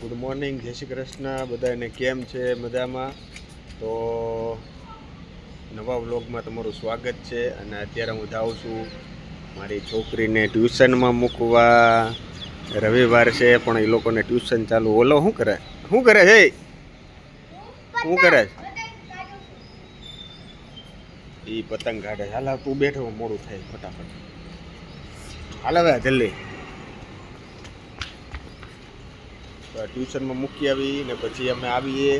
Good morning, જય શ્રી કૃષ્ણ બધાને. કેમ છે? મજામાં? તો નવા વ્લોગમાં તમારું સ્વાગત છે. અને અત્યારે હું જાઉં છું મારી છોકરીને ટ્યુશનમાં મૂકવા. રવિવાર છે પણ એ લોકોને ટ્યુશન ચાલુ. ઓલો શું કરે છે? શું કરે એ પતંગ કાઢે. હાલ તું બેઠો, મોડું થાય ફટાફટ. હાલ હવે જલ્દી. ટ્યુશનમાં મૂકી આવી ને પછી અમે આવીએ.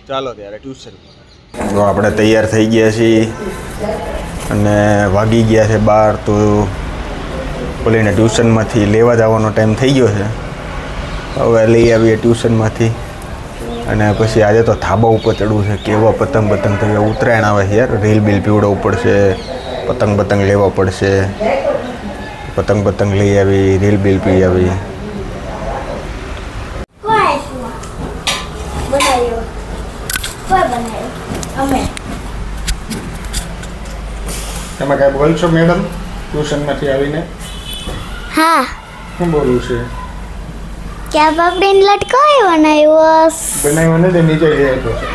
ચાલો ત્યારે ટ્યુશન. તો આપણે તૈયાર થઈ ગયા છીએ અને વાગી ગયા છે 12. તો બોલીને ટ્યુશનમાંથી લેવા જવાનો ટાઈમ થઈ ગયો છે. હવે લઈ આવીએ ટ્યુશનમાંથી. અને પછી આજે તો ધાબા ઉપર ચડવું છે. કેવા પતંગ થઈ ઉત્તરાયણ આવે છે યાર. રીલ બિલ પીવડાવવું પડશે, પતંગ લેવા પડશે. પતંગ લઈ આવી, રીલ બિલ પી આવી. તમે કઈ બોલશો મેડમ ટ્યુશનમાંથી આવીને? હા, શું બોલવું છે? क्या पापड़ी लटकाए બનાવ્યો ને તે નીચે જઈ આવ્યો છે.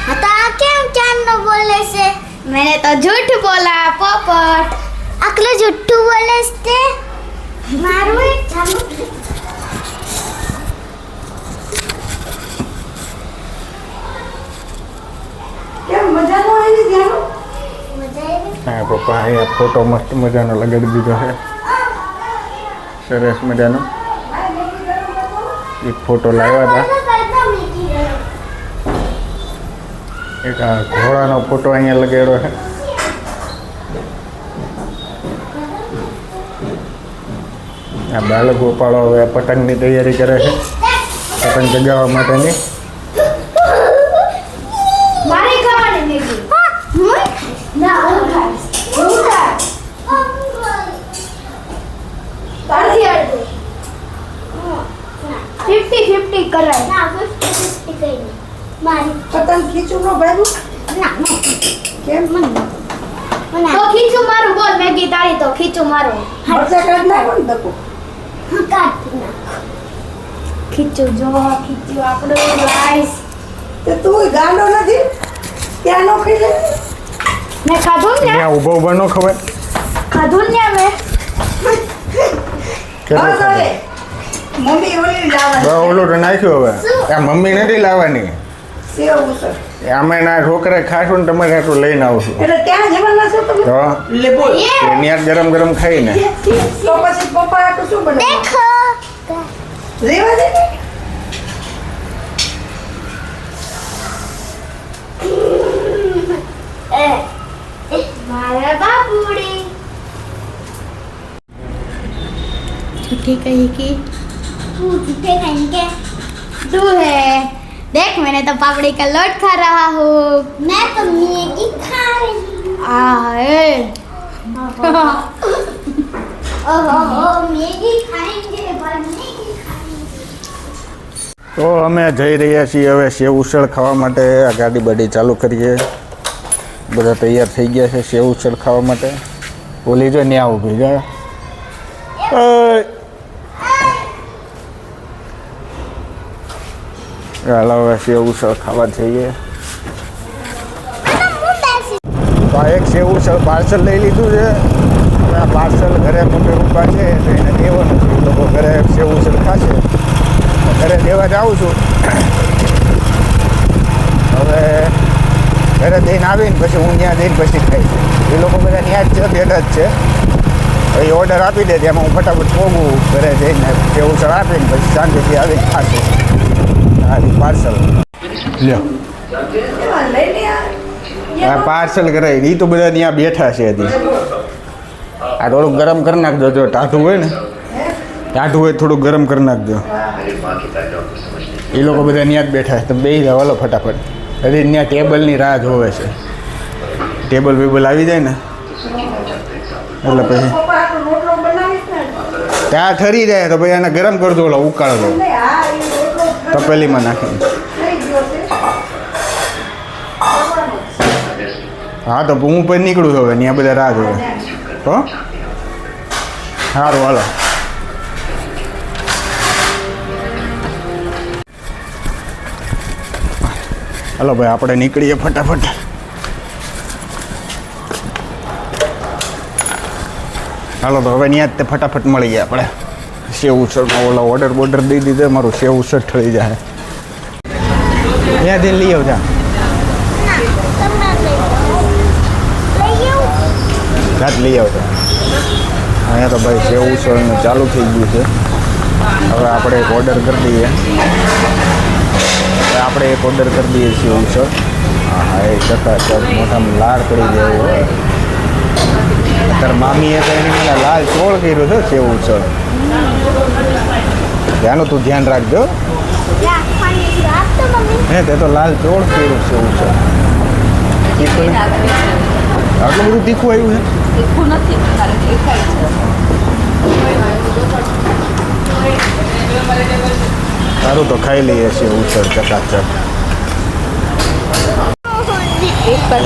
हता क्यों क्या न बोले से? मैंने तो झूठ बोला पोपट. अकले झूठू बोले से मारो एक चालू. क्या मजा नो आई जानो? मजा आई. હા પપ્પા, અહીંયા ફોટો મસ્ત મજાનો લગાડી દીધો છે. સરસ મજાનો એક ફોટો લાવ્યા હતા. એક આ ઘોડાનો ફોટો અહીંયા લગાડ્યો છે. આ બાળક ગોપાળો હવે પતંગની તૈયારી કરે છે, પતંગ ચગાવવા માટેની. मारे खाने मेगी. ना उठाइस. उठाइस. तारसी आड़े. 50-50 कराय. ना 50-50 कहीं नहीं. मारी. पतंग खींचू नो बाबू? ना मैं. केम मन. तो खींचू मारू बोल मैगी तारी तो खींचू मारू. मरचा काट ना कोण दको? हाँ काट ना. खींचू जो खींचू आपड़ो राइस. તે તું ગાંડો નથી? ત્યાં નો ખાઈ લે. मैं खाधूं ने. ત્યાં ઊભો ન ખબર खाधूं ने मैं. હા સરે મમ્મી ઓલી લાવવાની ઓલું તો નાખ્યું. હવે આ મમ્મી નથી લાવવાની. સેવ ઉસળ. અમે ના છોકરા ખાશું ને તમારે આટલું લઈને આવશું. એટલે ત્યાં જવાના છો તમે? તો લે બોલ. ત્યાં ગરમ ખાઈને. તો પછી પપ્પા આટલું શું બનાવે? देखो. રેવા દે ને. मारा बाबूड़ी. झूठी कही की. तू झूठे कहीं के. तू है. देख मैंने तो पापड़ी का लौट खा रहा हूँ. मैं तो मैगी खा रही हूँ. ओहो मैगी खाएंगे पर मैगी खाएंगे. તો અમે જઈ રહ્યા છીએ હવે સેવ ઉસળ ખાવા માટે. આ ગાડી બાડી ચાલુ કરીએ. બધા તૈયાર થઈ ગયા છે સેવ ઉસળ ખાવા માટે. ઓલી જો ન્યા ઊભી જાય. હાલો હવે સેવ ઉસળ ખાવા જઈએ. તો આ એક સેવ ઉસળ પાર્સલ લઈ લીધું છે. હવે આ પાર્સલ ઘરે મમ્મી પપ્પા છે તો એને દેવાનું છે. એ લોકો ઘરે સેવ ઉસળ ખાશે. ઘરે દેવા જાઉં છું. હવે ઘરે દઈને આવીને પછી હું ત્યાં જઈને પછી ખાઈશ. એ લોકો બધા ત્યાં જ છે, બેઠા જ છે. એ ઓર્ડર આપી દે એમાં હું ફટાફટ પોગું ઘરે જઈને સેવ ઉસળ આપીને પછી શાંતિથી આવીને ખાશું. હા પાર્સલ લ્યો. એમાં લઈ લે આ. આ પાર્સલ કરાવી. એ તો બધા ત્યાં બેઠા છે હજી. આ થોડુંક ગરમ કરી નાખજો. જો ટાઢું હોય ને, ટાઢું હોય થોડુંક ગરમ કરી નાખજો. એ લોકો બધા ત્યાં જ બેઠા છે. તમે બેસી જાઓ હાલો ફટાફટ. હજી ત્યાં ટેબલની રાહ જોવે છે. ટેબલ વેબલ આવી જાય ને એટલે પછી પપ્પા આટલું રોટલો બનાવીશ ને. ત્યાં ઠરી જાય તો પછી એને ગરમ કરજો. ઓલો ઉકાળો લે આ એ રોટલો તપેલીમાં નાખીને. થઈ ગયો છે. હા તો હું પછી નીકળું છું હવે. ત્યાં બધા રાહ જોવે. હો સારું હાલો. હાલો ભાઈ આપણે નીકળીએ ફટાફટ. હાલો તો હવે ત્યાં જ તે ફટાફટ મળી ગયા આપણે. સેવ ઉસળમાં ઓલા ઓર્ડર દઈ દીધો, મારું સેવ ઉસળ ઠળી જાય. ત્યાંથી લઈ આવજા. જાત લઈ આવજા. અહીંયા તો ભાઈ સેવ ઉસળનું ચાલુ થઈ ગયું છે. હવે આપણે એક ઓર્ડર કરી દઈએ. આપણે એક ઓર્ડર કરી દઈએ સેવ ઉસળ. હા એ ચકાચક મોઢામાં લાળ પડી જાય. અત્યારે મામીએ તો એની મને લાલ ચોળ કર્યો છે સેવ ઉસળ. ત્યાંનું તું ધ્યાન રાખજો. હે તે તો લાલ ચોળ કર્યું છે ઉસળ. આટલું બધું તીખું આવ્યું છે? તીખું નથી, દેખાય છે. સારું તો ખાઈ લઈએ છીએ ઉસળ ચકાચક.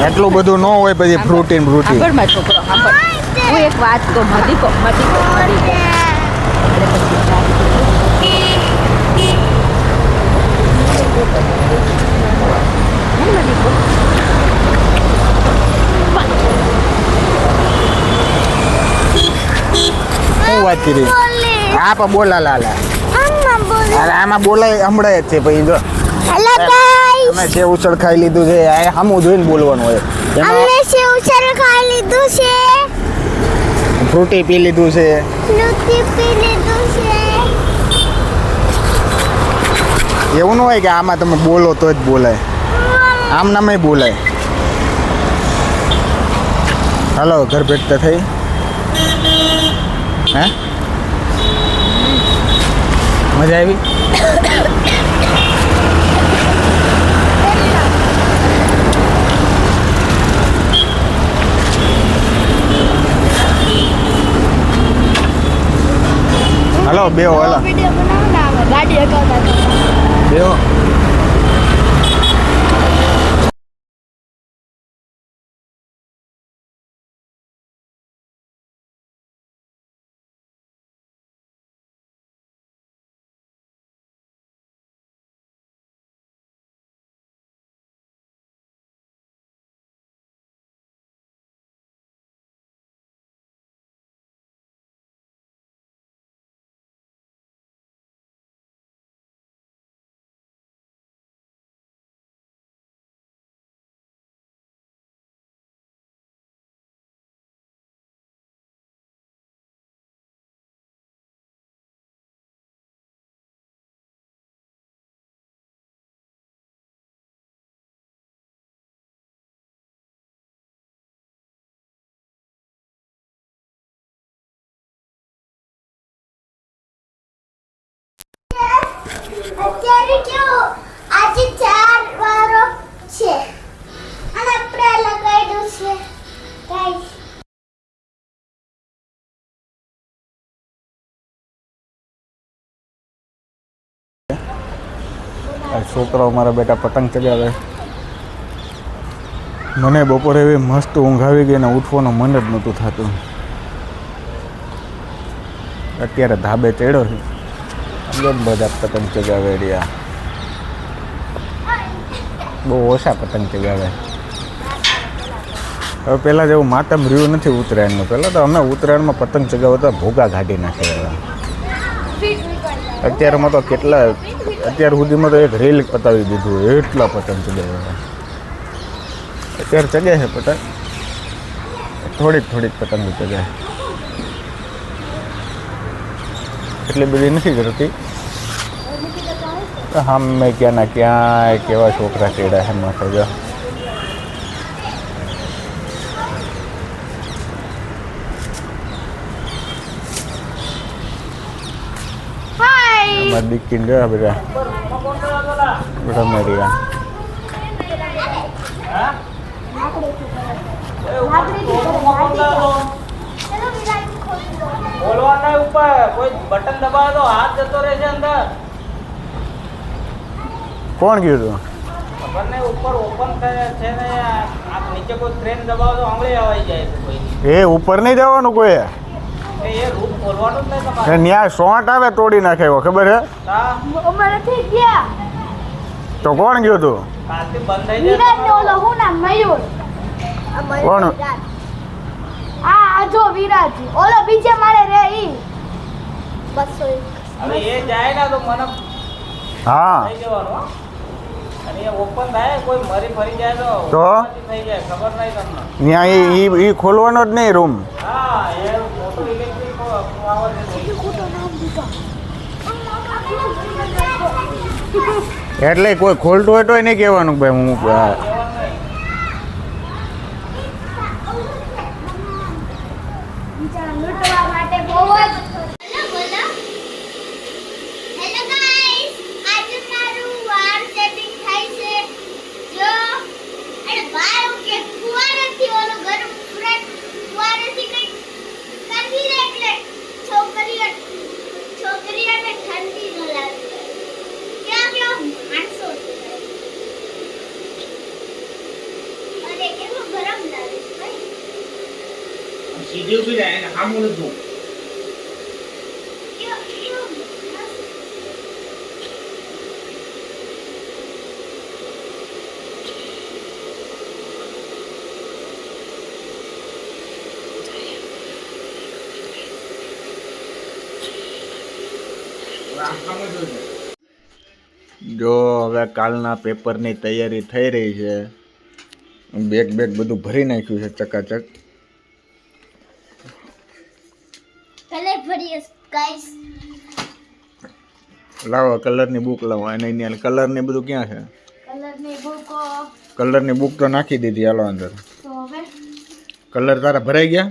એટલું બધું ન હોય પછી ફ્રૂટી. આગળમાં છોકરો સાંભળ, હું એક વાત તો મધી શું વાત કરી? આ પણ બોલા લાલા. અરે આમાં બોલાય સંભળાય જ છે પછી જો. હેલો ગાઈસ, અમે સેવ ઉસળ ખાઈ લીધું છે. આ સામું જોઈને બોલવાનું હોય. અમે સેવ ઉસળ ખાઈ લીધું છે. ફ્રૂટી પી લીધું છે. ફ્રૂટી પી લીધું છે. એવું ન હોય કે આમાં તમે બોલો તો જ બોલાય. આમ નામે બોલાય. હાલો ઘર ભેટતા થઈ. હે મજા આવી? હાલો બેહો. હાલો વિડિયો બનાવના ગાડી હકાવતા બેહો. અત્યારે કેવું આજે 4 વારો છે અને આપણે લગાડ્યું છે ગાઈસ. છોકરાઓ મારા બેટા પતંગ ચગાવે. મને બપોરે એવી મસ્ત ઊંઘ આવી ગઈ ને ઉઠવાનું મન જ નહોતું થતું. અત્યારે ધાબે ચડ્યો છે. એકદમ બધા પતંગ ચગાવે રહ્યા. બહુ ઓછા પતંગ ચગાવે. હવે પહેલાં જેવું માતમ રહ્યું નથી ઉત્તરાયણનું. પહેલાં તો અમે ઉત્તરાયણમાં પતંગ ચગાવતા ભોગા કાઢી નાખેલા. અત્યારમાં તો અત્યાર સુધીમાં તો એક રેલ પતાવી દીધું. એટલા પતંગ ચગાવ્યા. અત્યારે ચગે છે પતંગ, થોડીક પતંગ ચગે. એટલી બધી નથી કરતી. હા મેં ક્યાં ના ક્યાંય કેવા છોકરા ચડ્યા છે માથે જો. અમારી દીકરીને જોયા બધા રમેરિયા. બોલવાના ઉપર કોઈ બટન દબાવે તો હાથ જતો રહે છે અંદર. કોણ કીધું? ખબર નહીં, ઉપર ઓપન થાય છે ને આ નીચે કોઈ ટ્રેન દબાવે તો આંગળી આવી જાય છે કોઈ. એ ઉપર નહીં જવાનું કોઈ. એ રૂમ ખોલવાનું જ નહીં તમારે. ન્યા શોટ આવે તોડી નાખે એવો ખબર હે? હા અમારે થઈ ગયા. તો કોણ ગયું તું કાલથી બંધ થઈ વિરાટ ને જાય ઓલો હું નામ મયુર કોણ આ જો વિરાટ ઓલો બીજે માળે રે ઈ 200 હવે એ જાય ને તો મને હા થઈ જવાનું હો. અને એ ઓપન થાય કોઈ મરી ફરી જાય તો? તો થઈ જાય ખબર નહીં તમને ત્યાં ઈ ખોલવાનો જ નહીં રૂમ હા એ મોટો ઇલેક્ટ્રિક પાવર છે એટલે કોઈ ખોલતું હોય તોય નહીં કહેવાનું ભાઈ હું બીજા લૂંટવા માટે બહુ જ હેલો ગાઈસ આજે મારું વાર સેટિંગ થાય છે જો અરે બાર કે કુવારેથી ઓલો ગરમ ફ્રેન્ડ કુવારેથી કઈ કાઢી લે એટલે છોકરીઓને ઠંડી ન લાગે ક્યાં ક્યાં 800 અરે કેટલું ગરમ લાગે છે ભાઈ સીધી ઉભી જાય ને સામું નથી જો હવે કાલના પેપરની તૈયારી થઈ રહી છે બેગ બધું ભરી નાખ્યું છે ચકાચક કલર ભરીએ ગાઈસ લાવો કલરની બુક લાવો અને એની કલરની બધું ક્યાં છે કલરની બુકો કલરની બુક તો નાખી દીધી હાલો અંદર તો હવે કલર તારા ભરાઈ ગયા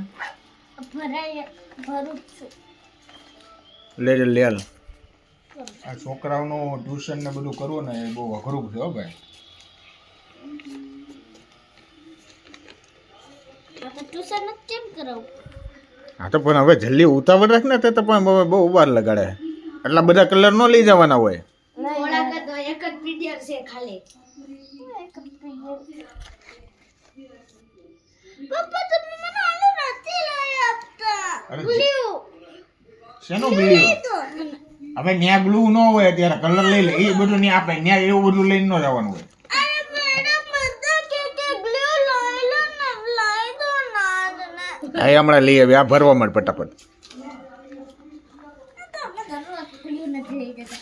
ભરું છું લેજે લેલ આ છોકરાઓનું ટ્યુશન ને બધું કરવું ને એ બહુ અઘરું છે હો ભાઈ ટ્યુશન કેમ કરાવું હા તો પણ હવે જલ્દી ઉતાવળ રાખ ને તો પણ બહુ વાર લગાડે એટલા બધા કલર ન લઈ જવાના હોય થોડાક તો એક જ પીડીએફ છે ખાલી પપ્પા તમે મને આલુ નથી લઈ આપતા અરે બ્લુ શેનો બ્લુ હવે ન્યા બ્લુ ન હોય ત્યારે કલર લઈ લે એ બધું નહીં આપે ન્યા એવું બધું લઈને ન જવાનું હોય અરે મેડમ બધા કે બ્લુ લઈ લો ને લઈ દો ના આ હમણાં લઈ આવી આ ભરવા માંડ ફટાફટ તો અમે દરરોજ બ્લુ નથી લઈ જતા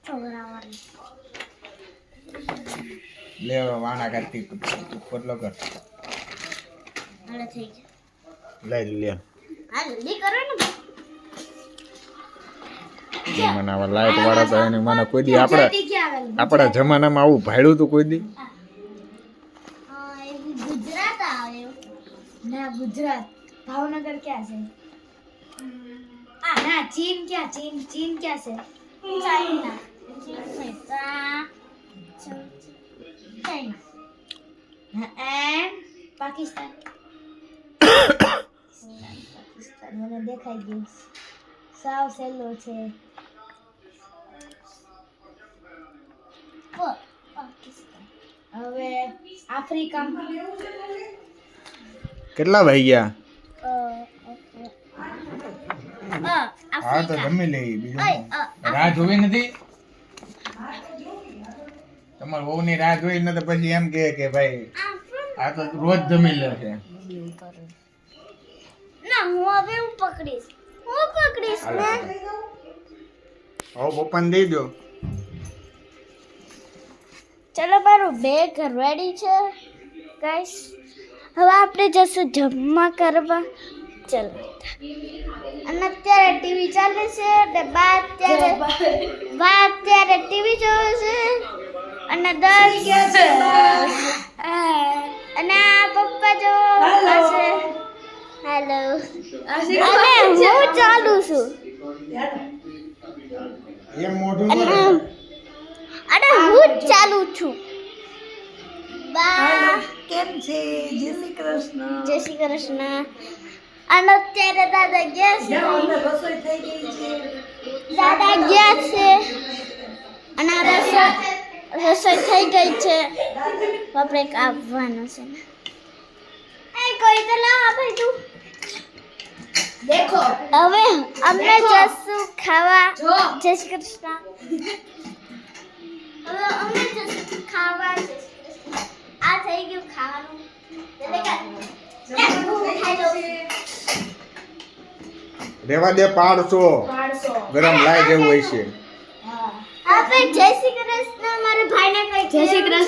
છોકરાઓને લે વાણા કરતી પતલો કર હાલે થઈ લઈ લે હા જલ્દી કરો ને મને આવા લાઈટ વાળા તો એને મને કોઈ દી આપણા જમાનામાં આવું ભાડ્યું તું કોઈ દી ગુજરાત આવ્યો ના ગુજરાત ભાવનગર ક્યાં છે આ ના ચીન ક્યાં ચીન ક્યાં છે ચાઇના ચાઇના એન્ડ પાકિસ્તાન મને દેખાઈ ગયું સાવ સહેલો છે પાકિસ્તાન હવે આફ્રિકા કેટલા ભાઈ ગયા હા તો આફ્રિકા જમી લઈ બીજું રાહ જોવી નથી તમારે વહુની રાહ જોઈ ને તો પછી એમ કે ભાઈ આ તો રોજ જમી લે છે ના હું પકડીશ ને હવે પપ્પાને દઈ દો ચલો મારું બેગ રેડી છે ગાઈસ હવે આપણે જશું જમવા કરવા ચલો અને અત્યારે ટીવી ચાલે છે અને બા અત્યારે ટીવી જોવે છે અને 10 અને આ પપ્પા જો પાસે હેલો અને હું ચાલુ છું એમ મોઢું અને હું જ ચાલુ છું બા કેમ છે જય શ્રી કૃષ્ણ જય શ્રી કૃષ્ણ અને અત્યારે દાદા ગયા છે રસોઈ થઈ ગઈ છે દાદા ગયા છે અને આ રસોઈ થઈ ગઈ છે આપણે કાપવાનું છે એ કોઈ તો લાવ ભાઈ તું દેખો હવે અમે જશું ખાવા જય શ્રી કૃષ્ણ હવે અમે જસ્ટ ખાવા છે આ થઈ ગયું ખાવાનું ખાઈ લો રેવા દે પાડશો ગરમ લાય જેવું હોય છે આપણે જય શ્રી કૃષ્ણ મારા ભાઈને કહી જય શ્રી કૃષ્ણ